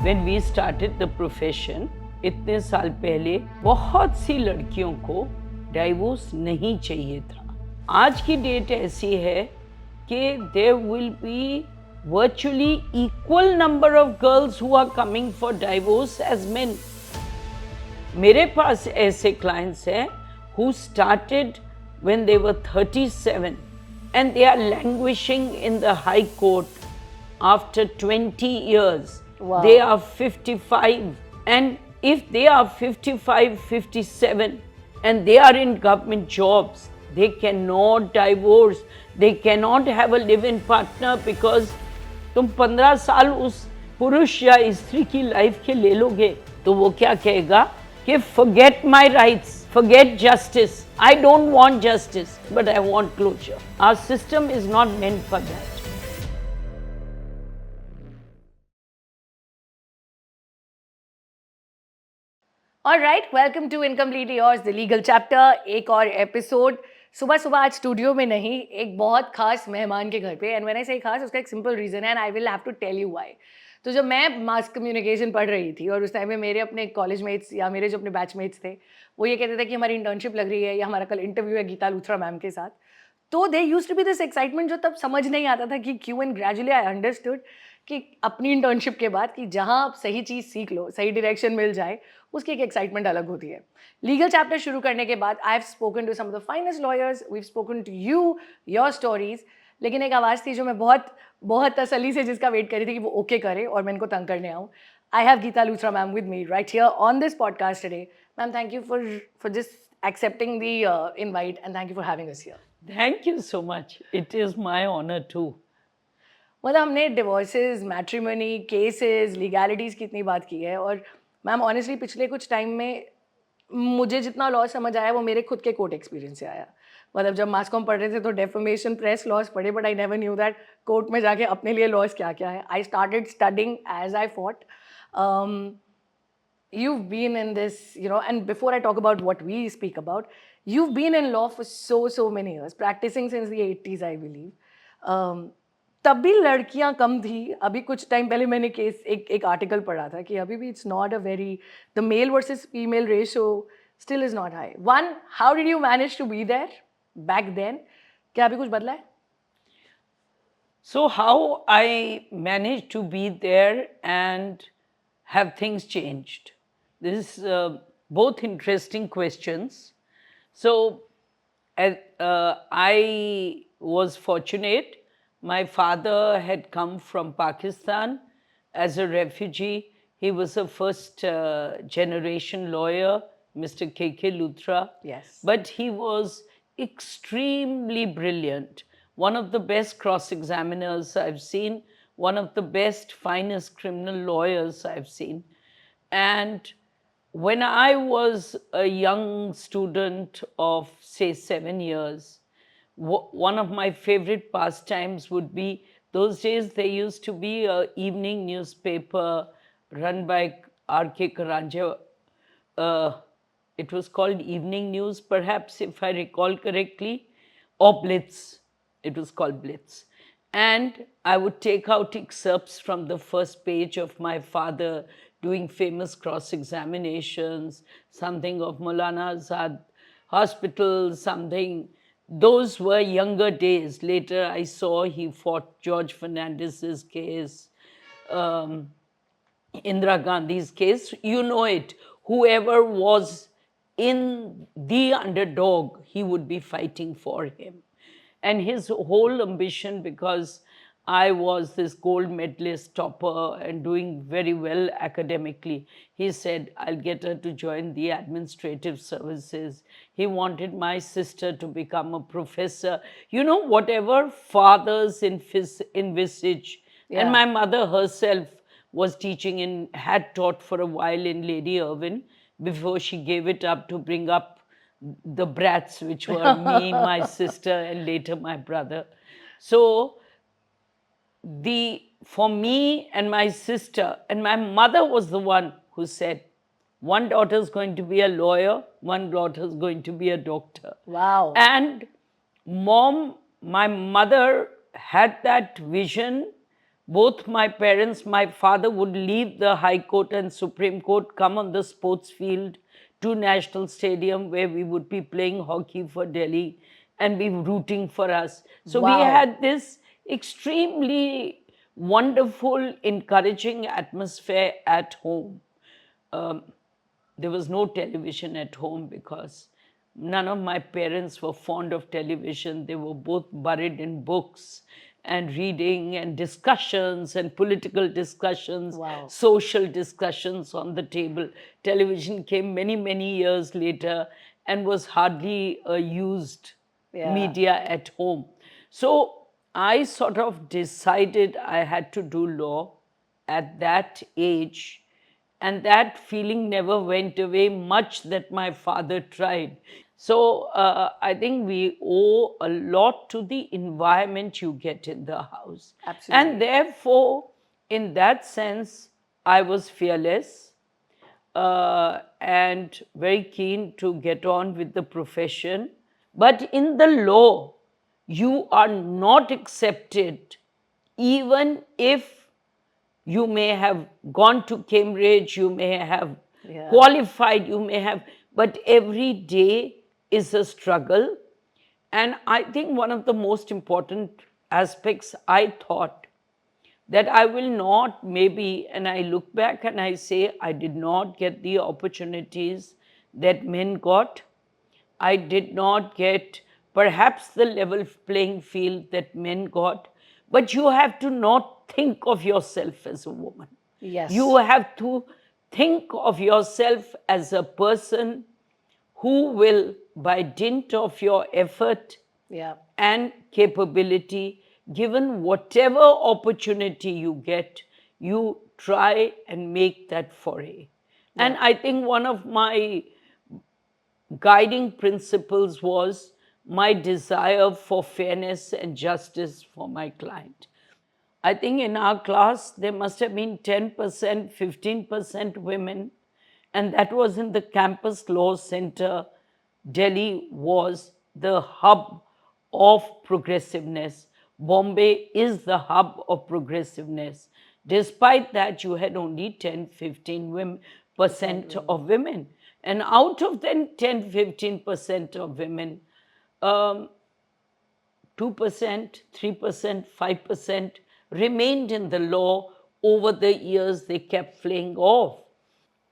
when we started the profession, इतने साल पहले बहुत सी लड़कियों को डाइवोर्स नहीं चाहिए था। आज की डेट ऐसी है कि there will be virtually equal number of girls who are coming for divorce as men. मेरे पास ऐसे clients हैं who started when they were 37 and they are languishing in the high court after 20 years. Wow. They are 55, and if they are 55, 57 and they are in government jobs, they cannot divorce, they cannot have a live-in partner because तुम 15 साल उस पुरुष या स्त्री की life के ले लोगे तो वो क्या कहेगा कि forget my rights, forget justice, I don't want justice but I want closure. Our system is not meant for that. All right, welcome to Incompletely Yours, the legal chapter. एक और एपिसोड सुबह सुबह आज स्टूडियो में नहीं, एक बहुत खास मेहमान के घर पे. एंड व्हेन आई से खास, उसका एक सिंपल रीज़न है and I will have to tell you why. तो जब मैं मास कम्युनिकेशन पढ़ रही थी और उस टाइम में मेरे अपने कॉलेज मेट्स या मेरे जो अपने बैचमेट्स थे वो ये कहते थे कि हमारी इंटर्नशिप लग रही है या हमारा कल इंटरव्यू है गीता लूथरा मैम के साथ. तो they used to be this excitement जो तब समझ नहीं आता था कि क्यों. एंड ग्रेजुअली आई अंडरस्टूड कि अपनी इंटर्नशिप के बाद कि जहाँ आप सही चीज़ सीख लो, सही डायरेक्शन मिल जाए, उसकी एक एक्साइटमेंट अलग होती है. लीगल चैप्टर शुरू करने के बाद I have spoken to some of the finest lawyers, we have spoken to you, your stories. लेकिन एक आवाज़ थी जो मैं बहुत बहुत तसल्ली से जिसका वेट करी थी कि वो ओके करे और मैं इनको तंग करने आऊँ. I have Geeta Luthra ma'am with me right here on this podcast today. Ma'am, thank you for just accepting the invite and thank you for having us here. Thank you so much. It is my honor too. मतलब हमने divorces, matrimony, cases, legalities की इतनी बात की है और ma'am honestly पिछले कुछ टाइम में मुझे जितना लॉ समझ आया वो मेरे खुद के कोर्ट एक्सपीरियंस से आया. मतलब जब मास कॉम पढ़ रहे थे तो डेफमेशन प्रेस लॉज पढ़े but I never knew that court में जाके अपने लिए लॉज क्या क्या है. I started studying as I fought. You've been in this, and before I talk about what we speak about, you've been in law for so many years, practicing since the 80s, I believe. तब भी लड़कियां कम थी. अभी कुछ time पहले मैंने एक article पढ़ा था कि अभी भी it's not a very, the male versus female ratio still is not high. One, how did you manage to be there back then? क्या अभी कुछ बदला है? So how I managed to be there and have things changed? This is both interesting questions. So I was fortunate. My father had come from Pakistan as a refugee. He was a first generation lawyer, Mr. K.K. Luthra. Yes. But he was extremely brilliant. One of the best cross-examiners I've seen. One of the best, finest criminal lawyers I've seen. And when I was a young student of, say, 7 years, one of my favorite pastimes would be, those days there used to be an evening newspaper run by R.K. Karanja. It was called Evening News, perhaps, if I recall correctly, or Blitz. It was called Blitz. And I would take out excerpts from the first page of my father doing famous cross-examinations, something of Maulana Azad Hospital, something. Those were younger days. Later I saw he fought George Fernandez's case, Indira Gandhi's case. You know it. Whoever was in the underdog, he would be fighting for him. And his whole ambition, because I was this gold medalist topper and doing very well academically, he said, I'll get her to join the administrative services. He wanted my sister to become a professor. You know, whatever fathers envisage. Yeah. And my mother herself was teaching had taught for a while in Lady Irwin before she gave it up to bring up the brats, which were me, my sister, and later my brother. So for me and my sister, and my mother was the one who said, one daughter is going to be a lawyer, one daughter is going to be a doctor. Wow. And my mother had that vision Both my parents, my father would leave the High Court and Supreme Court, come on the sports field to National Stadium where we would be playing hockey for Delhi and be rooting for us. So we Wow. had this extremely wonderful, encouraging atmosphere at home. There was no television at home because none of my parents were fond of television. They were both buried in books and reading and discussions and political discussions, Wow. social discussions on the table. Television came many, many years later and was hardly a used Yeah. media at home. So I sort of decided I had to do law at that age, and that feeling never went away, much that my father tried. So I think we owe a lot to the environment you get in the house. Absolutely. And therefore, in that sense, I was fearless and very keen to get on with the profession. But in the law, you are not accepted even if you may have gone to Cambridge, you may have Yeah. qualified, you may have, but every day is a struggle. And I think one of the most important aspects I thought that I will not maybe, and I look back and I say, I did not get the opportunities that men got. I did not get perhaps the level playing field that men got, but you have to not think of yourself as a woman. Yes. You have to think of yourself as a person who will, by dint of your effort Yeah. and capability, given whatever opportunity you get, you try and make that foray. And I think one of my guiding principles was my desire for fairness and justice for my client. I think in our class there must have been 10%, 15% women, and that was in the campus law center. Delhi was the hub of progressiveness. Bombay is the hub of progressiveness. Despite that, you had only 10, 15 women, percent of women. And out of then 10, 15% of women, 2%, 3%, 5% remained in the law. Over the years, they kept flaying off.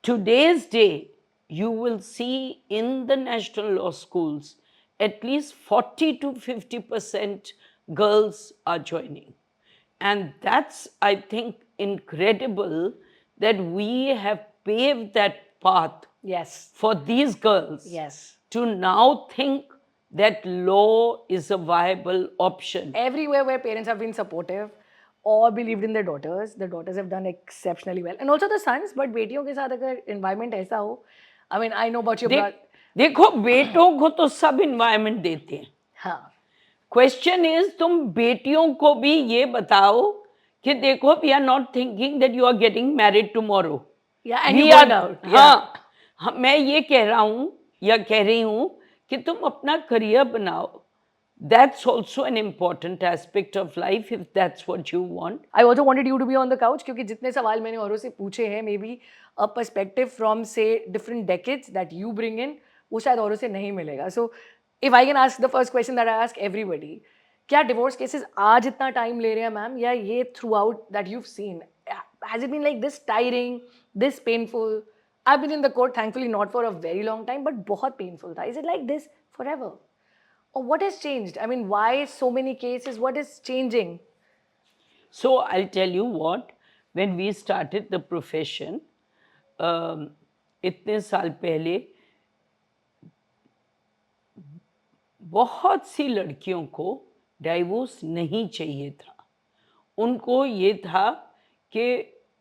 Today's day, you will see in the national law schools at least 40 to 50% girls are joining. And that's, I think, incredible that we have paved that path Yes. for these girls Yes. to now think that law is a viable option. Everywhere where parents have been supportive or believed in their daughters, the daughters have done exceptionally well. And also the sons, but बेटियों के साथ अगर environment ऐसा हो, I mean, I know about your brother. देखो बेटों को तो सब इन्वायरमेंट देते हैं. हाँ. क्वेश्चन इज तुम बेटियों को भी ये बताओ कि देखो we are not thinking that you are getting married tomorrow. Yeah, and you burned out. Yeah. हाँ, मैं ये कह रहा हूँ या कह रही हूँ कि तुम अपना करियर बनाओ. That's also an important aspect of life if that's what you want. I also wanted you to be on the couch क्योंकि जितने सवाल मैंने औरों से पूछे हैं, maybe a perspective from say different decades that you bring in, वो शायद औरों से नहीं मिलेगा. So if I can ask the first question that I ask everybody, क्या divorce cases आज इतना time ले रहे हैं मैम, या ये throughout that you've seen, has it been like this tiring, this painful? I've been in the court, thankfully not for a very long time, but बहुत painful था. Is it like this forever? Or what has changed? I mean, why so many cases? What is changing? So I'll tell you what, when we started the profession, इतने साल पहले बहुत सी लड़कियों को divorce नहीं चाहिए था. उनको ये था कि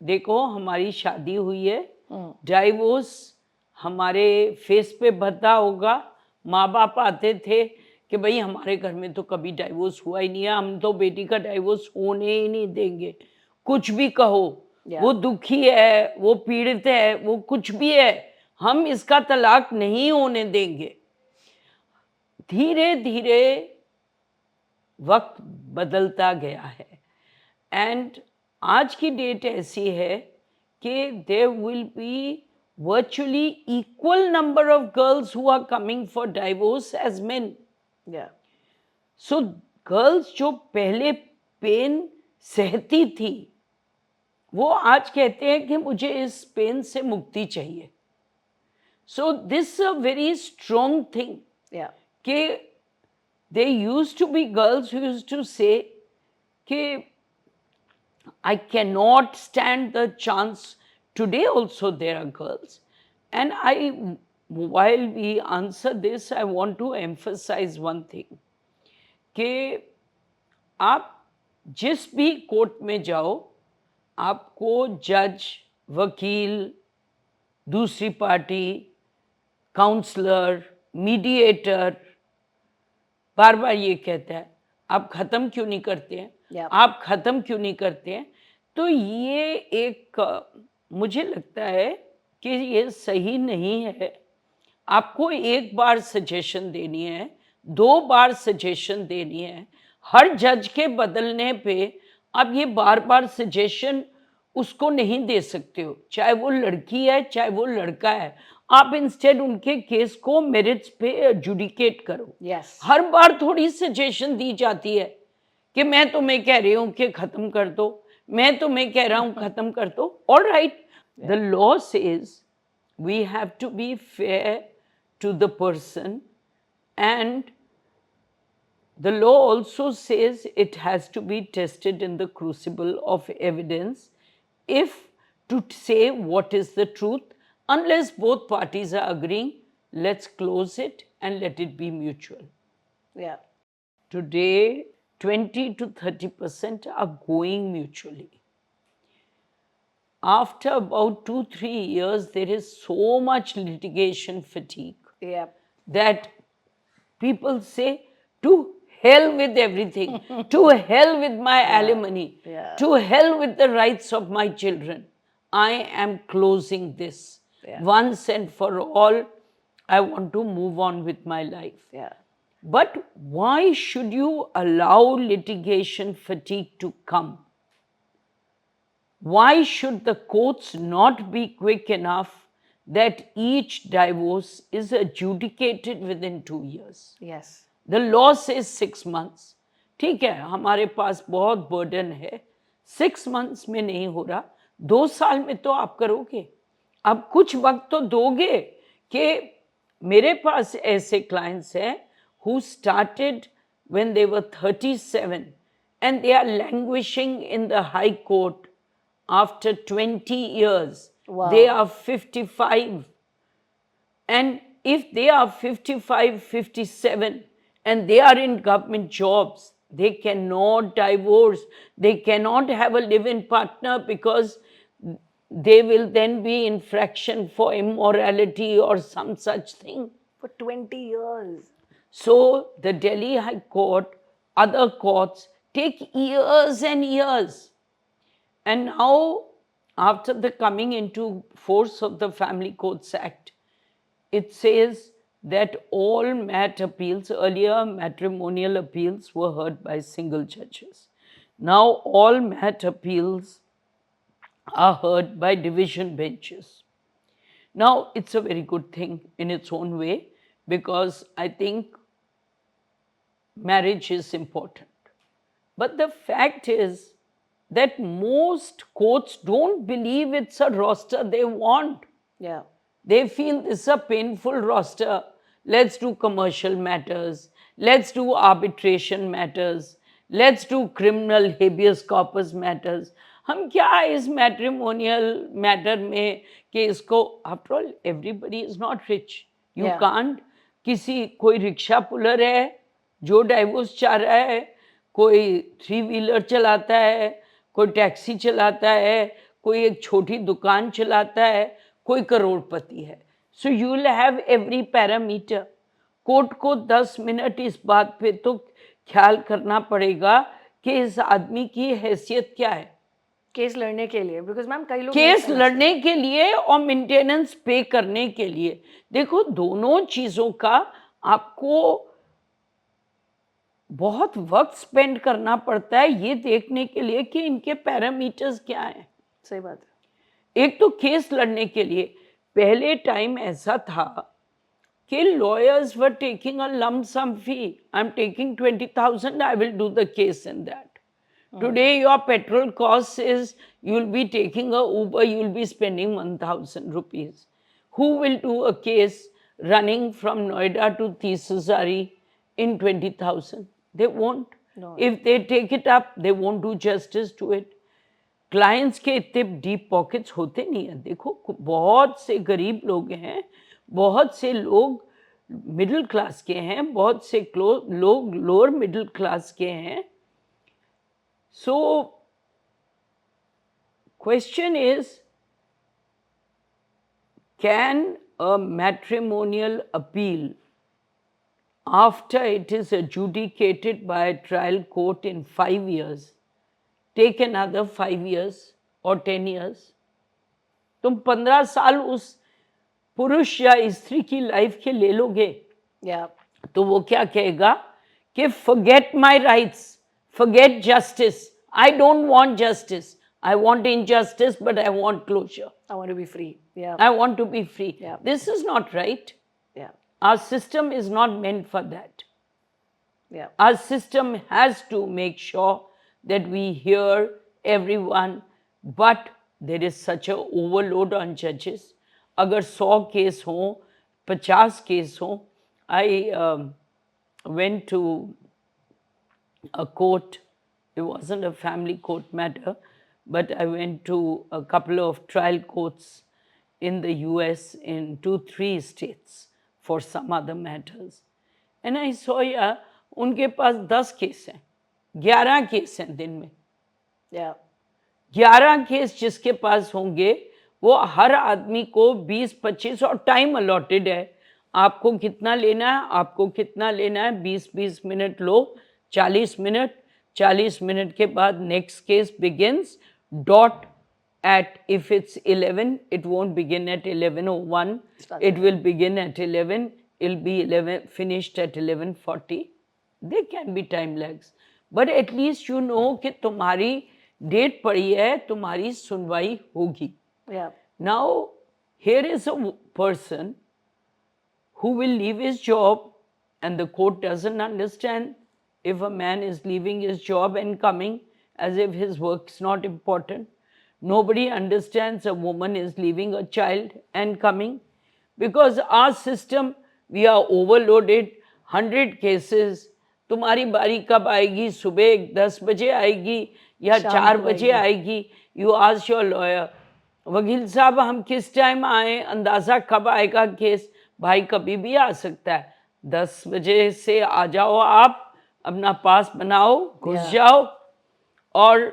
देखो हमारी शादी हुई है, डाइवोर्स हमारे फेस पे भद्दा होगा. माँ बाप आते थे कि भाई हमारे घर में तो कभी डाइवोर्स हुआ ही नहीं है, हम तो बेटी का डाइवोर्स होने ही नहीं देंगे. कुछ भी कहो, वो दुखी है, वो पीड़ित है, वो कुछ भी है, हम इसका तलाक नहीं होने देंगे. धीरे धीरे वक्त बदलता गया है. एंड आज की डेट ऐसी है कि there will be virtually equal number of girls who are coming for divorce as men. Yeah. So girls जो पहले पेन सहती थी वो आज कहते हैं कि मुझे इस पेन से मुक्ति चाहिए. So this a very strong thing Yeah. कि there used to be girls who used to say कि I cannot stand the chance. Today also there are girls. And while we answer this, I want to emphasize one thing. कि आप जिस भी court में जाओ, आपको जज, वकील, दूसरी पार्टी, काउंसलर, मीडिएटर बार बार ये कहता है आप ख़त्म क्यों नहीं करते हैं, Yeah. आप ख़त्म क्यों नहीं करते हैं. तो ये एक मुझे लगता है कि ये सही नहीं है. आपको एक बार सजेशन देनी है, 2 बार सजेशन देनी है. हर जज के बदलने पे आप ये बार बार सजेशन उसको नहीं दे सकते हो, चाहे वो लड़की है चाहे वो लड़का है. आप इंस्टेड उनके केस को मेरिट्स पे एडजुडिकेट करो. Yes. हर बार थोड़ी सजेशन दी जाती है कि मैं तुम्हें कह रही हूँ कि ख़त्म कर दो, मैं तुम्हें कह रहा हूँ ख़त्म कर दो. All right, the law says we have to be fair to the person, and the law also says it has to be tested in the crucible of evidence if to say what is the truth. Unless both parties are agreeing, let's close it and let it be mutual. Yeah. Today 20 to 30% are going mutually. After about 2-3 years, there is so much litigation fatigue Yeah. that people say, to hell with everything, to hell with my alimony, Yeah. to hell with the rights of my children. I am closing this. Yeah. Once and for all, I want to move on with my life. Yeah. But why should you allow litigation fatigue to come? Why should the courts not be quick enough that each divorce is adjudicated within 2 years? Yes. The law says 6 months. ठीक है, हमारे पास बहुत burden है, 6 months में नहीं हो रहा, 2 साल में तो आप करोगे. अब कुछ वक्त तो दोगे कि मेरे पास ऐसे क्लाइंट्स हैं who started when they were 37 and they are languishing in the high court after 20 years. Wow. They are 55. And if they are 55, 57 and they are in government jobs, they cannot divorce. They cannot have a live-in partner because they will then be infraction for immorality or some such thing. For 20 years. So the Delhi High Court, other courts take years and years. And now, after the coming into force of the Family Courts Act, it says that all MAT appeals, earlier matrimonial appeals were heard by single judges. Now all MAT appeals are heard by division benches. Now it's a very good thing in its own way because I think marriage is important. But the fact is that most courts don't believe it's a roster they want. Yeah. They feel this is a painful roster. Let's do commercial matters. Let's do arbitration matters. Let's do criminal habeas corpus matters. हम क्या इस matrimonial matter में कि इसको after all everybody is not rich. You Yeah. Can't किसी कोई rickshaw puller है जो डाइवोर्स चाह रहा है, कोई 3 व्हीलर चलाता है, कोई टैक्सी चलाता है, कोई एक छोटी दुकान चलाता है, कोई करोड़पति है. So you will have every parameter. Court को 10 मिनट इस बात पे तो ख्याल करना पड़ेगा कि इस आदमी की हैसियत क्या है केस लड़ने के लिए, बिकॉज मैम कई लोग केस लड़ने के लिए और मेंटेनेंस पे करने के लिए. देखो दोनों चीज़ों का आपको बहुत वक्त स्पेंड करना पड़ता है ये देखने के लिए कि इनके पैरामीटर्स क्या हैं। सही बात है। एक तो केस लड़ने के लिए पहले टाइम ऐसा था कि lawyers were taking a lump sum fee. I'm taking 20,000, I will do the case in that. Today, your petrol cost is you'll be taking a Uber, you'll be spending 1,000 rupees. Who will do a case running from Noida to Tisuzari in 20,000? They won't. No. If they take it up, they won't do justice to it. Clients के इतने deep pockets होते नहीं हैं। देखो बहुत से गरीब लोग हैं, बहुत से लोग मिडिल क्लास के हैं, बहुत से लोग लोअर मिडिल क्लास के हैं। So question is, can a matrimonial appeal after it is adjudicated by a trial court in 5 years take another 5 years or 10 years? तुम 15 साल उस पुरुष या स्त्री की लाइफ के ले लोगे, Yeah. तो वो क्या कहेगा कि forget my rights, forget justice, I don't want justice, I want injustice, but I want closure, I want to be free. Yeah. I want to be free. Yeah. This is not right. Yeah. Our system is not meant for that. Yeah. Our system has to make sure that we hear everyone, but there is such a overload on judges. अगर 100 case हों, 50 case हों, I went to a court. It wasn't a family court matter, but I went to a couple of trial courts in the US in 2-3 states for some other matters. And I saw, yeah, उनके पास 10 case हैं, 11 case हैं दिन में। Yeah. 11 case जिसके पास होंगे वो हर आदमी को 20-25 और टाइम अलॉटेड है, आपको कितना लेना है, आपको कितना लेना है, 20-20 मिनट लो, 40 मिनट, 40 मिनट के बाद next case begins dot at, if it's 11, it won't begin at 11:01, it will begin at 11, it'll be 11 finished at 11:40. There can be time lags, but at least you know कि तुम्हारी date पड़ी है, तुम्हारी सुनवाई होगी। Yeah. Now here is a person who will leave his job, and the court doesn't understand if a man is leaving his job and coming, as if his work is not important. Nobody understands a woman is leaving a child and coming, because our system, we are overloaded. 100 cases, तुम्हारी बारी कब आएगी, सुबह 10 बजे आएगी या 4 बजे आएगी, यू आस्क योर लॉयर, वकील साहब हम किस टाइम आए, अंदाज़ा कब आएगा केस? भाई कभी भी आ सकता है, 10 बजे से आ जाओ, आप अपना पास बनाओ, घुस जाओ और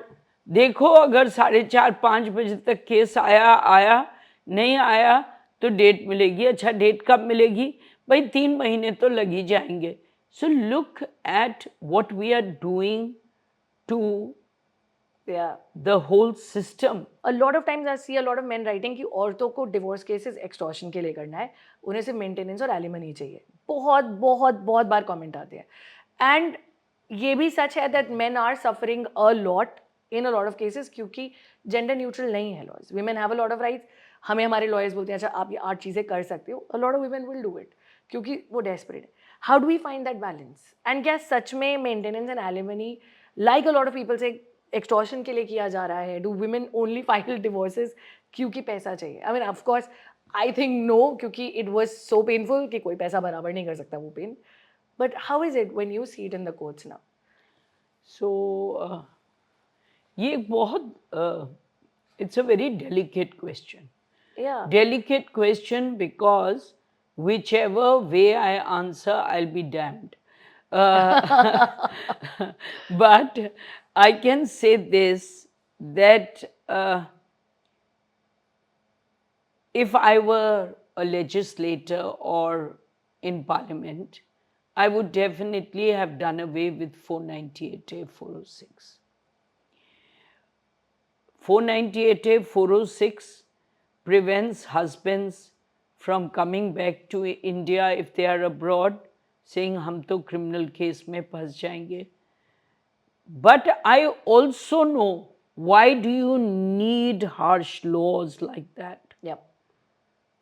देखो, अगर 4:30-5 बजे तक केस आया नहीं आया तो डेट मिलेगी। अच्छा, डेट कब मिलेगी भाई? 3 महीने तो लग ही जाएंगे। So look at what we are doing to Yeah. the whole system. A lot of times I see a lot of men writing कि औरतों को डिवोर्स केसेस एक्सटॉर्शन के लिए करना है, उन्हें सिर्फ मेंटेनेंस और एलिमनी चाहिए। बहुत बहुत बहुत बार कमेंट आते हैं। एंड ये भी सच है that men are suffering a lot in a lot of cases, क्योंकि जेंडर न्यूट्रल नहीं है laws. Women have a lot of rights. हमें हमारे लॉयर्स बोलते हैं अच्छा आप ये 8 चीज़ें कर सकते हो, a lot of women will do it क्योंकि वो डेस्परेट है। How do we find that balance? And क्या सच में maintenance and alimony, like a lot of people say, extortion के लिए किया जा रहा है? Do women only file divorces क्योंकि पैसा चाहिए? I mean of course I think no, क्योंकि इट वाज सो पेनफुल कि कोई पैसा बराबर नहीं कर सकता वो pen. But how is it when you see it in the courts now? So ये बहुत it's a very delicate question. Yeah. Delicate question because whichever way I answer, I'll be damned. But I can say this, that if I were a legislator or in parliament, I would definitely have done away with 498A, 406. 498A, 406 prevents husbands from coming back to India if they are abroad, saying हम तो criminal case में फंस जाएंगे. But I also know why do you need harsh laws like that? Yep.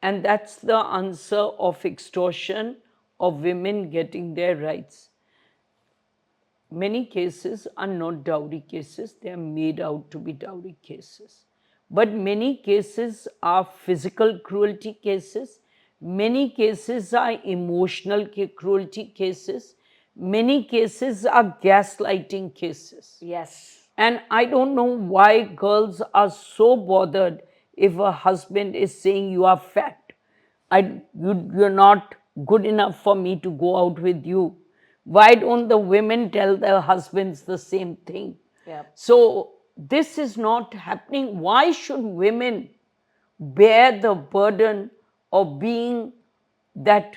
And that's the answer of extortion, of women getting their rights. Many cases are not dowry cases, they are made out to be dowry cases. But many cases are physical cruelty cases, many cases are emotional cruelty cases, many cases are gaslighting cases. Yes. And I don't know why girls are so bothered if a husband is saying you are fat. You're not good enough for me to go out with you. Why don't the women tell their husbands the same thing? Yep. So this is not happening. Why should women bear the burden of being that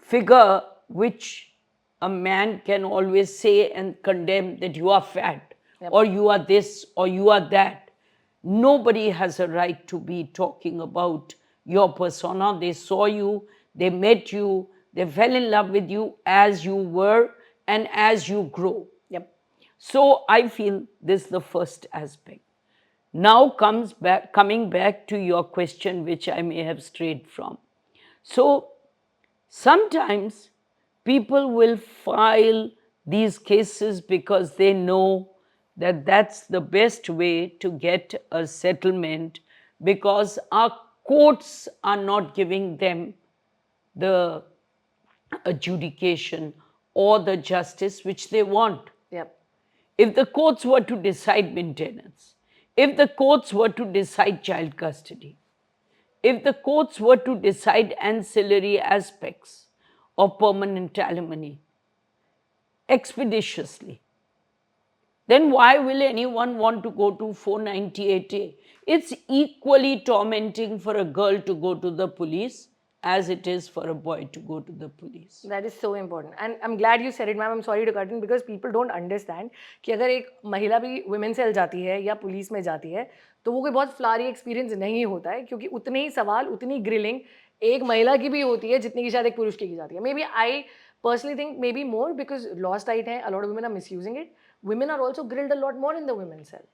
figure which a man can always say and condemn that you are fat, Yep. or you are this, or you are that? Nobody has a right to be talking about your persona. They saw you, they met you, they fell in love with you as you were and as you grow. Yep. So I feel this is the first aspect. Now coming back to your question, which I may have strayed from. So sometimes people will file these cases because they know that that's the best way to get a settlement, because our courts are not giving them the adjudication or the justice which they want. Yep. If the courts were to decide maintenance, if the courts were to decide child custody, if the courts were to decide ancillary aspects of permanent alimony expeditiously, then why will anyone want to go to 498A? It's equally tormenting for a girl to go to the police as it is for a boy to go to the police. That is so important. And I'm glad you said it, ma'am. I'm sorry to cut in because people don't understand कि अगर एक महिला भी women cell जाती है या police में जाती है तो वो कोई बहुत फ्लारी एक्सपीरियंस नहीं होता है, क्योंकि उतने ही सवाल, उतनी ग्रिलिंग एक महिला की भी होती है जितनी की शायद एक पुरुष की जाती है. Maybe I personally think maybe more because laws tight hai, a lot of women are misusing it. Women are also grilled a lot more in the women's cell.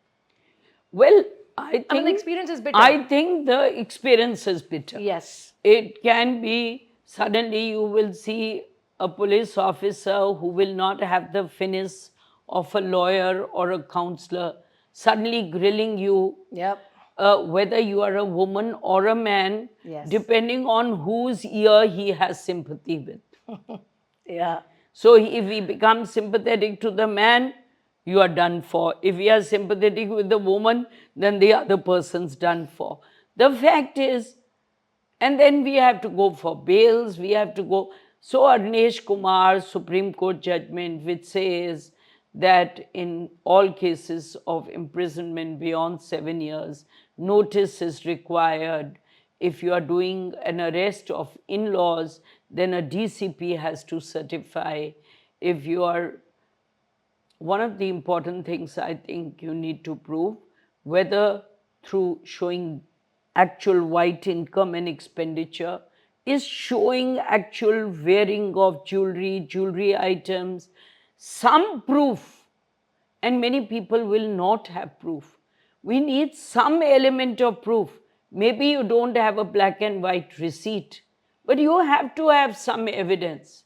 Well, I think the experience is bitter. I think the experience is bitter. Yes. It can be suddenly you will see a police officer who will not have the finesse of a lawyer or a counselor suddenly grilling you. Yep. Whether you are a woman or a man, Yes. depending on whose ear he has sympathy with. Yeah. So if he becomes sympathetic to the man, you are done for. If he is sympathetic with the woman, then the other person's done for. The fact is, and then we have to go for bails, we have to go. So Arnesh Kumar Supreme Court judgment, which says that in all cases of imprisonment beyond 7 years, notice is required. If you are doing an arrest of in-laws, then a DCP has to certify. If you are, one of the important things I think you need to prove, whether through showing actual white income and expenditure, is showing actual wearing of jewelry items, some proof. And many people will not have proof. We need some element of proof. Maybe you don't have a black and white receipt, but you have to have some evidence.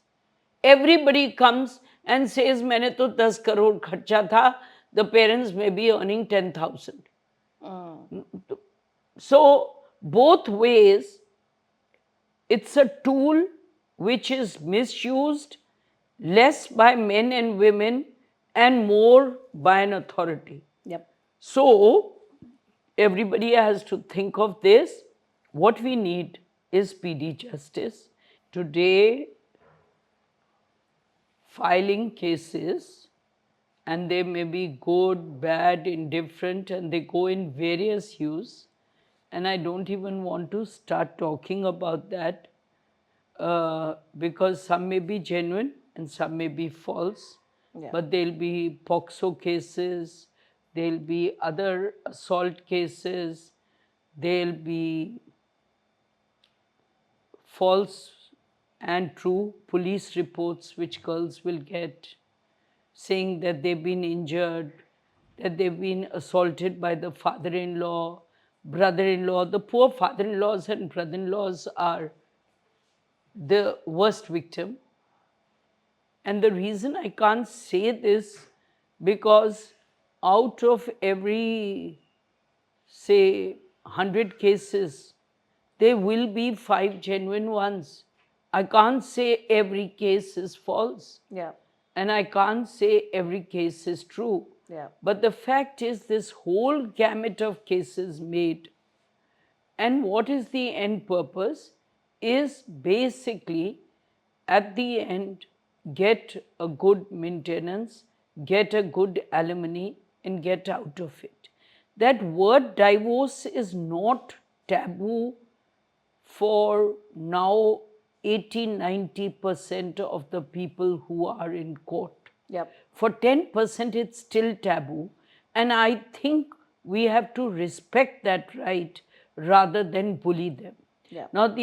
Everybody comes and says, मैंने तो 10 करोड़ खर्चा था, the parents may be earning 10,000. So both ways, it's a tool which is misused less by men and women and more by an authority. Yep. So everybody has to think of this. What we need is speedy justice. Today, filing cases, and they may be good, bad, indifferent, and they go in various hues. And I don't even want to start talking about that because some may be genuine and some may be false. Yeah. But there'll be POXO cases, there'll be other assault cases, there'll be false and true police reports which girls will get saying that they've been injured, that they've been assaulted by the father in law, brother in law. The poor father in laws and brother in laws are the worst victim. And the reason I can't say this, because out of every, say, 100 cases, there will be 5 genuine ones. I can't say every case is false. Yeah. And I can't say every case is true. Yeah. But the fact is, this whole gamut of cases made, and what is the end purpose, is basically at the end get a good maintenance, get a good alimony, and get out of it. That word divorce is not taboo for now 80-90% of the people who are in court. Yep. For 10%, it's still taboo. And I think we have to respect that right rather than bully them. Yeah. Now,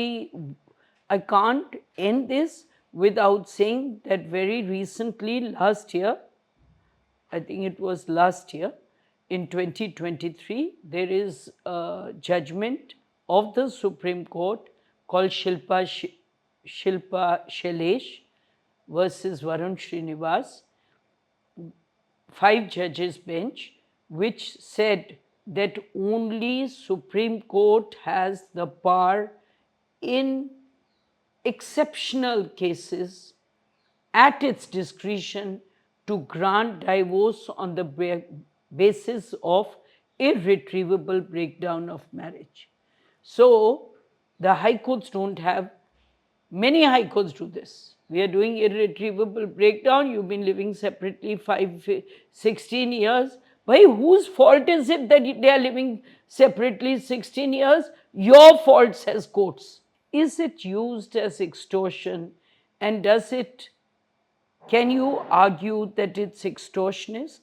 I can't end this without saying that very recently, last year, I think it was last year, in 2023, there is a judgment of the Supreme Court called Shilpa Shailesh versus Varun Srinivas, 5 judges bench, which said that only Supreme Court has the power in exceptional cases at its discretion to grant divorce on the basis of irretrievable breakdown of marriage. So the high courts don't have, many high courts do this. We are doing irretrievable breakdown. You've been living separately 16 years. By whose fault is it that they are living separately 16 years? Your fault, says courts. Is it used as extortion? And can you argue that it's extortionist?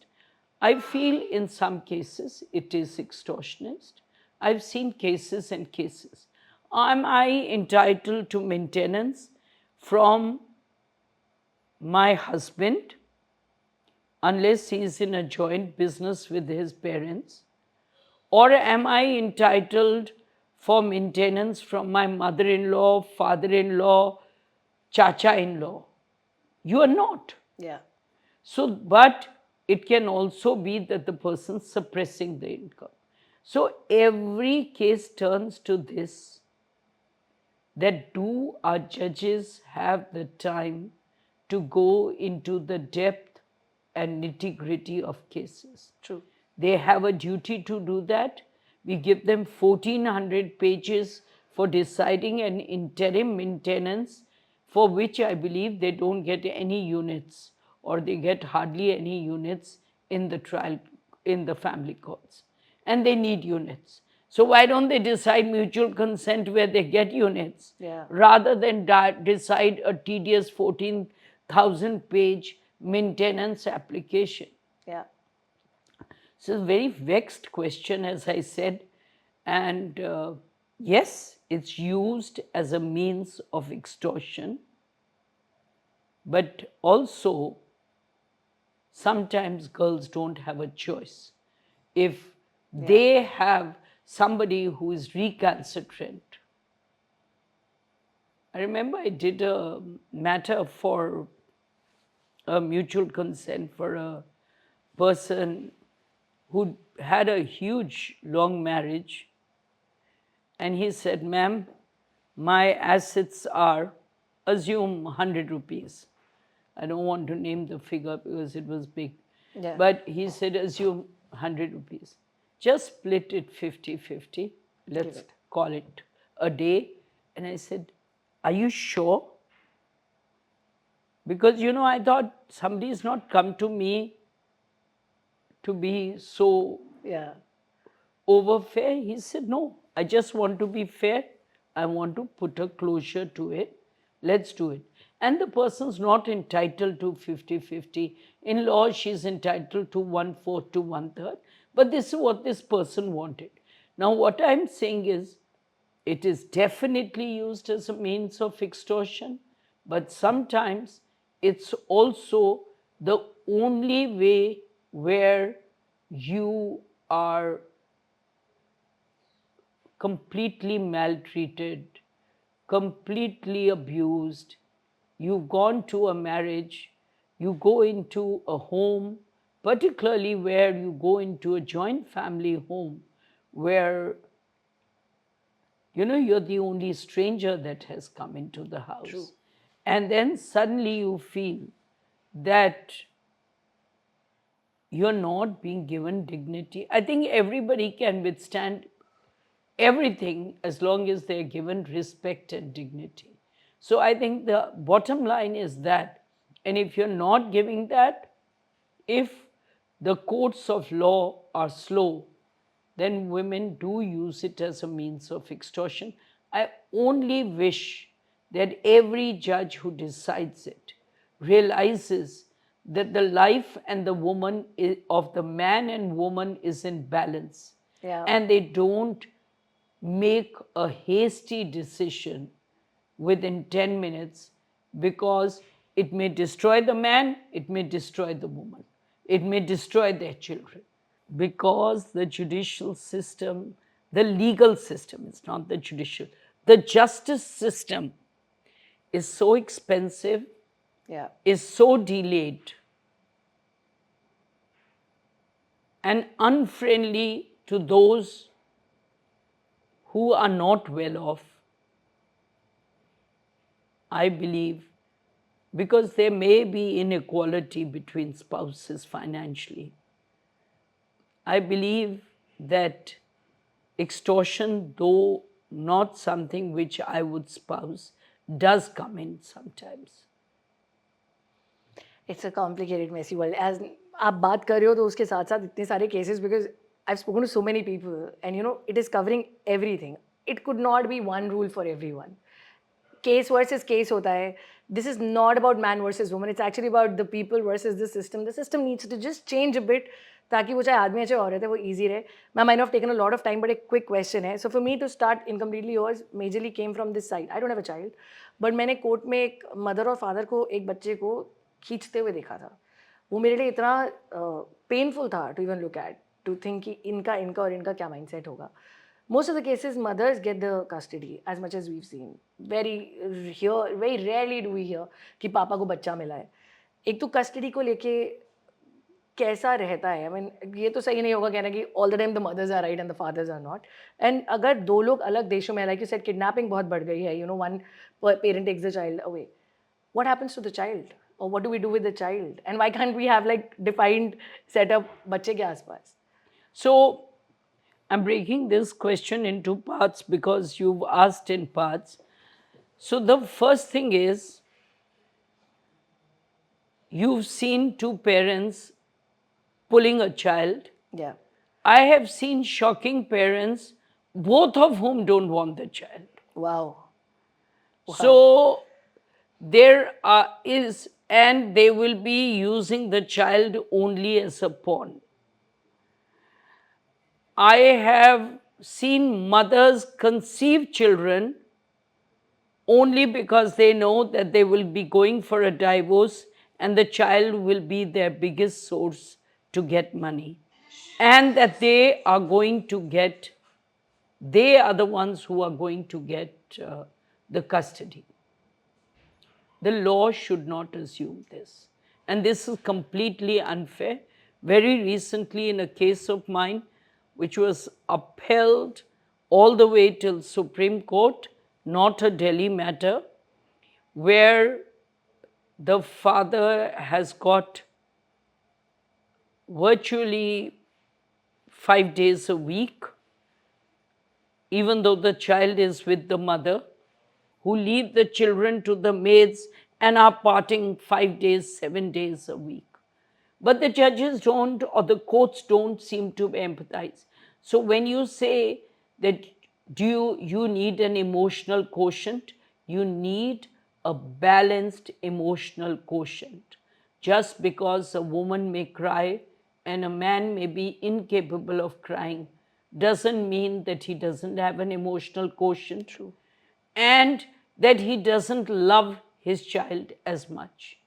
I feel in some cases it is extortionist. I've seen cases and cases. Am I entitled to maintenance from my husband unless he is in a joint business with his parents? Or am I entitled for maintenance from my mother-in-law, father-in-law, chacha-in-law? You are not. Yeah. So, but it can also be that the person suppressing the income. So every case turns to this, that do our judges have the time to go into the depth and nitty-gritty of cases? True. They have a duty to do that. We give them 1400 pages for deciding an interim maintenance, for which I believe they don't get any units, or they get hardly any units in the trial, in the family courts. And they need units. So why don't they decide mutual consent where they get units, Yeah. rather than decide a tedious 14,000 page maintenance application? Yeah. So, it's a very vexed question, as I said. And yes, it's used as a means of extortion. But also, sometimes girls don't have a choice. If they have somebody who is recalcitrant. I remember I did a matter for a mutual consent for a person who had a huge long marriage, and he said, ma'am, my assets are, assume 100 rupees. I don't want to name the figure because it was big. Yeah. But he said, assume 100 rupees. Just split it 50-50. Let's call it a day. And I said, are you sure? Because, I thought somebody's not come to me to be so Yeah. over fair. He said, no, I just want to be fair. I want to put a closure to it. Let's do it. And the person's not entitled to 50-50. In law, she's entitled to 1/4 to 1/3. But this is what this person wanted. Now, what I'm saying is, it is definitely used as a means of extortion. but sometimes it's also the only way where you are completely maltreated, completely abused. You've gone to a marriage, you go into a home, particularly where you go into a joint family home, where you're the only stranger that has come into the house. True. And then suddenly you feel that you're not being given dignity. I think everybody can withstand everything as long as they're given respect and dignity. So I think the bottom line is that, and if you're not giving that, if the courts of law are slow, then women do use it as a means of extortion. I only wish that every judge who decides it realizes that the life and the woman of the man and woman is in balance, Yeah. and they don't make a hasty decision within 10 minutes, because it may destroy the man, it may destroy the woman, it may destroy their children. Because the judicial system, the legal system, it's not the judicial, the justice system is so expensive, Yeah. is so delayed, and unfriendly to those who are not well off. I believe, because there may be inequality between spouses financially, I believe that extortion, though not something which I would spouse, does come in sometimes. It's a complicated messy world as आप बात कर रहे हो तो उसके साथ साथ इतने सारे cases because I spoken to so many people and you know it is covering everything it could not be one rule for every one case versus case होता है this is not about man versus woman it's actually about the people versus the system needs to just change a bit ताकि वो चाहे आदमी है चाहे औरत है वो ईजी रहे ma'am I know taken a lot of time but एक क्विक क्वेश्चन है so for me to start incompletely yours majorly came from this side I don't have a child but मैंने कोर्ट में एक mother और father को एक बच्चे को खींचते हुए देखा था वो मेरे लिए इतना पेनफुल था to even look at to think कि इनका इनका और इनका क्या माइंडसेट होगा most of the cases mothers get the custody as much as we've seen very rarely do we hear कि पापा को बच्चा मिला है एक तो कस्टडी को लेके कैसा रहता है आई मीन ये तो सही नहीं होगा कहना कि all the time the mothers are right and the fathers are not and अगर दो लोग अलग देशों में लाइक यू सेड किडनैपिंग बहुत बढ़ गई है you know one parent takes the child away what happens to the child or what do we do with the child and why can't we have like defined setup बच्चे के आसपास So I'm breaking this question into parts because you've asked in parts. So the first thing is, you've seen two parents pulling a child. yeah I have seen shocking parents, both of whom don't want the child. wow So there is, and they will be using the child only as a pawn. I have seen mothers conceive children only because they know that they will be going for a divorce and the child will be their biggest source to get money, and that they are going to get, they are the ones who are going to get the custody. The law should not assume this. And this is completely unfair. Very recently, in a case of mine, which was upheld all the way till Supreme Court, not a Delhi matter, where the father has got virtually 5 days a week, even though the child is with the mother, who leave the children to the maids and are parting 5 days, 7 days a week. But the judges don't, or the courts don't seem to empathize. So when you say that you need an emotional quotient, you need a balanced emotional quotient. Just because a woman may cry and a man may be incapable of crying doesn't mean that he doesn't have an emotional quotient. True. And that he doesn't love his child as much.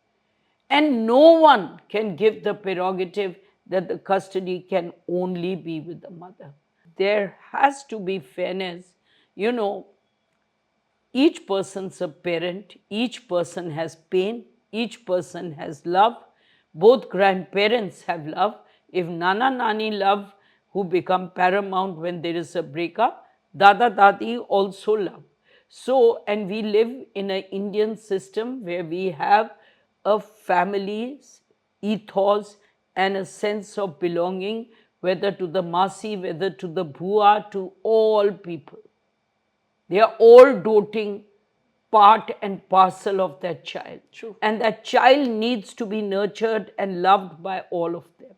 And no one can give the prerogative that the custody can only be with the mother. There has to be fairness. You know, each person's a parent, each person has pain, each person has love. Both grandparents have love. If Nana Nani love, who become paramount when there is a breakup, Dada Dadi also love. So, and we live in an Indian system where we have a family's ethos and a sense of belonging, whether to the Masi, whether to the Bhua, to all people. They are all doting part and parcel of that child. True. And that child needs to be nurtured and loved by all of them.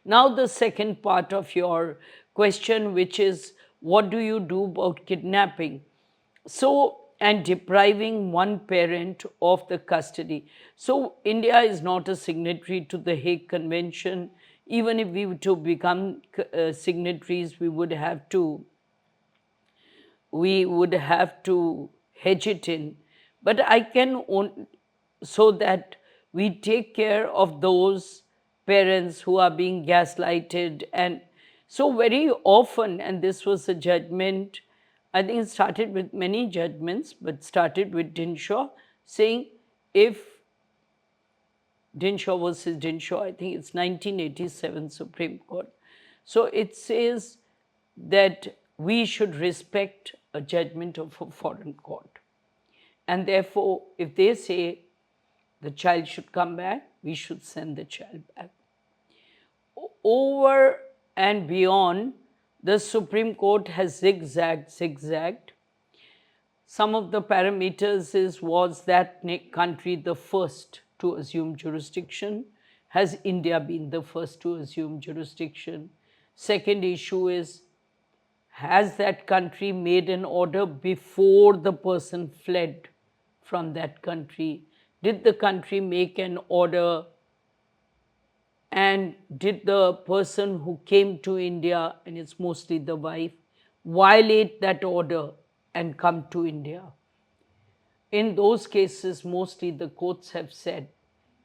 Now, the second part of your question, which is what do you do about kidnapping? So, and depriving one parent of the custody. So, India is not a signatory to the Hague Convention. Even if we were to become signatories, we would have to hedge it in. But I can so that we take care of those parents who are being gaslighted. And so very often, and this was a judgment, I think it started with many judgments, but started with Dinshaw saying if Dinshaw versus Dinshaw, I think it's 1987 Supreme Court. So it says that we should respect a judgment of a foreign court. And therefore, if they say the child should come back, we should send the child back. Over and beyond, the Supreme Court has zigzagged. Some of the parameters is, was that country the first to assume jurisdiction? Has India been the first to assume jurisdiction? Second issue is, has that country made an order before the person fled from that country? Did the country make an order, and did the person who came to India, and it's mostly the wife, violate that order and come to India? In those cases, mostly the courts have said,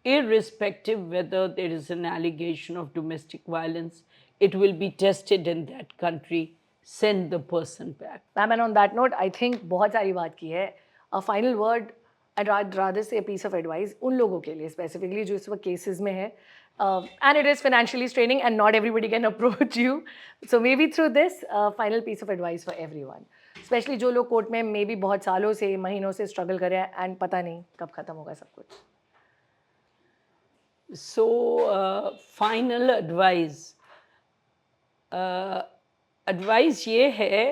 irrespective whether there is an allegation of domestic violence, it will be tested in that country, send the person back. Ma'am, and on that note, I think बहुत सारी बात की है. A final word, I'd rather say a piece of advice उन लोगों के लिए specifically जो इस वक्त cases में है. And it is financially straining and not everybody can approach you. So maybe through this, final piece of advice for everyone. Especially जो लोग कोर्ट में maybe बहुत सालों से महीनों से struggle कर रहे हैं and पता नहीं कब खत्म होगा सब कुछ. So, final advice. एडवाइस ये है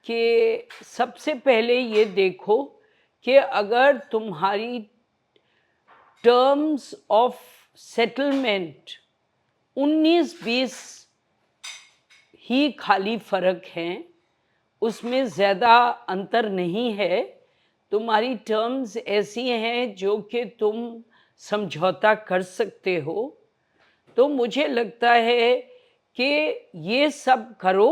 कि सबसे पहले ये देखो कि अगर तुम्हारी टर्म्स ऑफ सेटलमेंट 19-20 ही खाली फ़र्क हैं, उसमें ज़्यादा अंतर नहीं है, तुम्हारी टर्म्स ऐसी हैं जो कि तुम समझौता कर सकते हो, तो मुझे लगता है कि ये सब करो,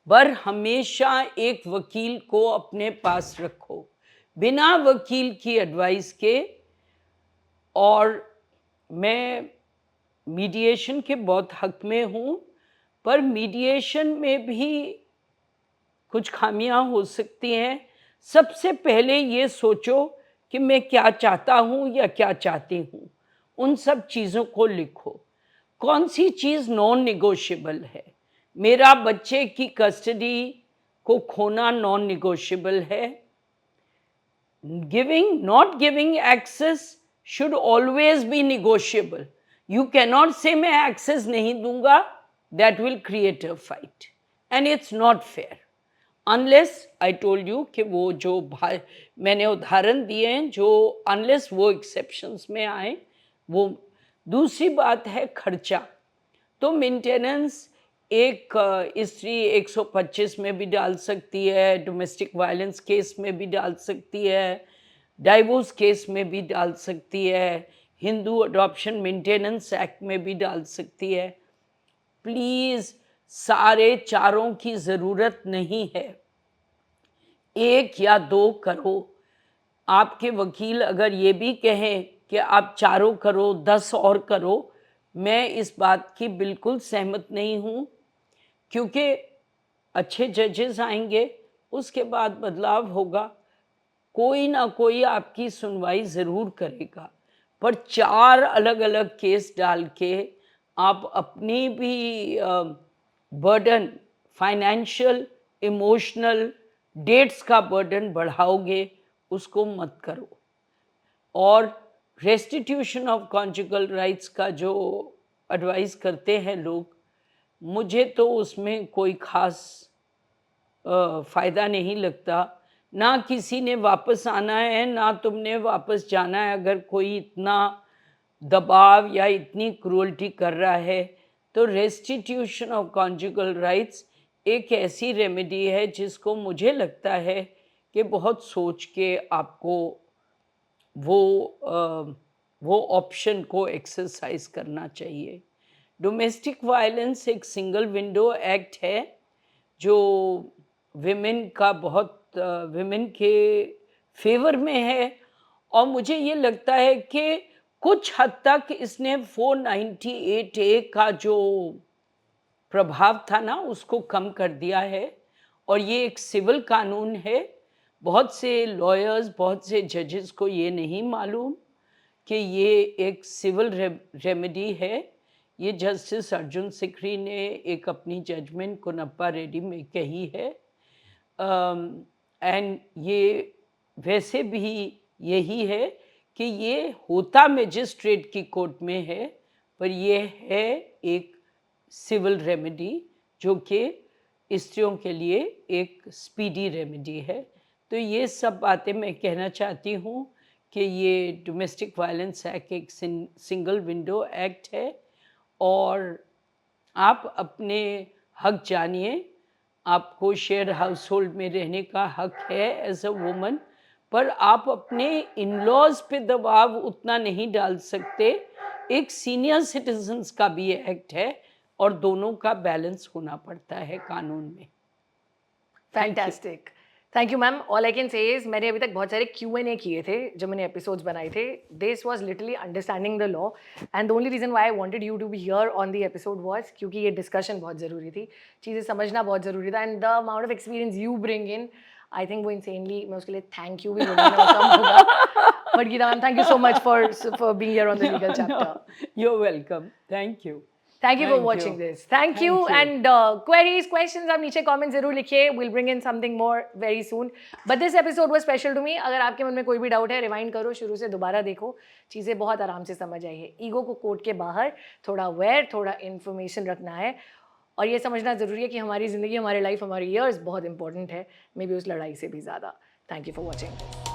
पर हमेशा एक वकील को अपने पास रखो, बिना वकील की एडवाइस के. और मैं मीडिएशन के बहुत हक में हूँ, पर मीडिएशन में भी कुछ खामियां हो सकती हैं. सबसे पहले ये सोचो कि मैं क्या चाहता हूँ या क्या चाहती हूँ, उन सब चीज़ों को लिखो. कौन सी चीज़ नॉन निगोशिएबल है? मेरा बच्चे की कस्टडी को खोना नॉन निगोशिएबल है. Not giving access should always be negotiable. You cannot say मैं एक्सेस नहीं दूंगा, that will create a fight and it's not fair. Unless I told you कि वो जो मैंने उदाहरण दिए हैं, जो अनलेस वो एक्सेप्शंस में आए वो. दूसरी बात है खर्चा. तो मेंटेनेंस एक स्त्री 125 में भी डाल सकती है, डोमेस्टिक वायलेंस केस में भी डाल सकती है, डाइवोर्स केस में भी डाल सकती है, हिंदू अडॉप्शन मेंटेनेंस एक्ट में भी डाल सकती है. प्लीज़ सारे चारों की ज़रूरत नहीं है, एक या दो करो. आपके वकील अगर ये भी कहें कि आप 4 करो, 10 और करो, मैं इस बात की बिल्कुल सहमत नहीं हूँ, क्योंकि अच्छे जजेस आएंगे, उसके बाद बदलाव होगा, कोई ना कोई आपकी सुनवाई ज़रूर करेगा। पर 4 अलग-अलग केस डाल के आप अपनी भी बर्डन, फाइनेंशियल, इमोशनल, डेट्स का बर्डन बढ़ाओगे, उसको मत करो। और रेस्टिट्यूशन ऑफ कॉन्जुगल राइट्स का जो एडवाइस करते हैं लोग, मुझे तो उसमें कोई ख़ास फ़ायदा नहीं लगता। ना किसी ने वापस आना है, ना तुमने वापस जाना है। अगर कोई इतना दबाव या इतनी क्रूअल्टी कर रहा है, तो रेस्टिट्यूशन ऑफ कॉन्जुगल राइट्स एक ऐसी रेमेडी है जिसको मुझे लगता है कि बहुत सोच के आपको वो वो ऑप्शन को एक्सरसाइज करना चाहिए। डोमेस्टिक वायलेंस एक सिंगल विंडो एक्ट है जो विमेन का बहुत विमेन के फेवर में है, और मुझे ये लगता है कि कुछ हद तक इसने 498 ए का जो प्रभाव था ना, उसको कम कर दिया है। और ये एक सिविल कानून है। बहुत से लॉयर्स, बहुत से जजेस को ये नहीं मालूम कि ये एक सिविल रेमेडी है। ये जस्टिस अर्जुन सिकरी ने एक अपनी जजमेंट कुनप्पा रेड्डी में कही है। एंड ये वैसे भी यही है कि ये होता मजिस्ट्रेट की कोर्ट में है, पर ये है एक सिविल रेमेडी जो कि स्त्रियों के लिए एक स्पीडी रेमेडी है। तो ये सब बातें मैं कहना चाहती हूँ कि ये डोमेस्टिक वायलेंस एक्ट एक सिंगल विंडो एक्ट है, और आप अपने हक जानिए। आपको शेयर हाउस होल्ड में रहने का हक है एज अ वुमन, पर आप अपने इन लॉज पे दबाव उतना नहीं डाल सकते। एक सीनियर सिटीजन्स का भी एक्ट है, और दोनों का बैलेंस होना पड़ता है कानून में। Fantastic, thank you ma'am. All I can say is, मैंने अभी तक बहुत सारे Q&A किए थे जब मैंने एपिसोड्स बनाए थे। This was literally understanding the law, and the only reason why I wanted you to be here on the episode was क्योंकि ये डिस्कशन बहुत ज़रूरी थी, चीज़ें समझना बहुत ज़रूरी था, and the amount of experience you bring in, I think वो इंसेनली, मैं उसके लिए थैंक यू भी बोलूँगा कम होगा। But Geeta ma'am, thank you so much for being here on the legal chapter. You're welcome. Thank you. Thank you for Thank watching you. this. Thank you. Thank you. And queries, questions, आप नीचे comment जरूर लिखिए. We'll bring in something more very soon. But this episode was special to me. अगर आपके मन में कोई भी डाउट है, रिवाइंड करो, शुरू से दोबारा देखो, चीज़ें बहुत आराम से समझ आई है। ईगो को कोर्ट के बाहर, थोड़ा अवेयर, थोड़ा इन्फॉर्मेशन रखना है, और ये समझना ज़रूरी है कि हमारी ज़िंदगी, हमारी लाइफ, हमारी ईयर्स बहुत इंपॉर्टेंट है, मे बी उस लड़ाई से भी ज़्यादा। Thank you for watching.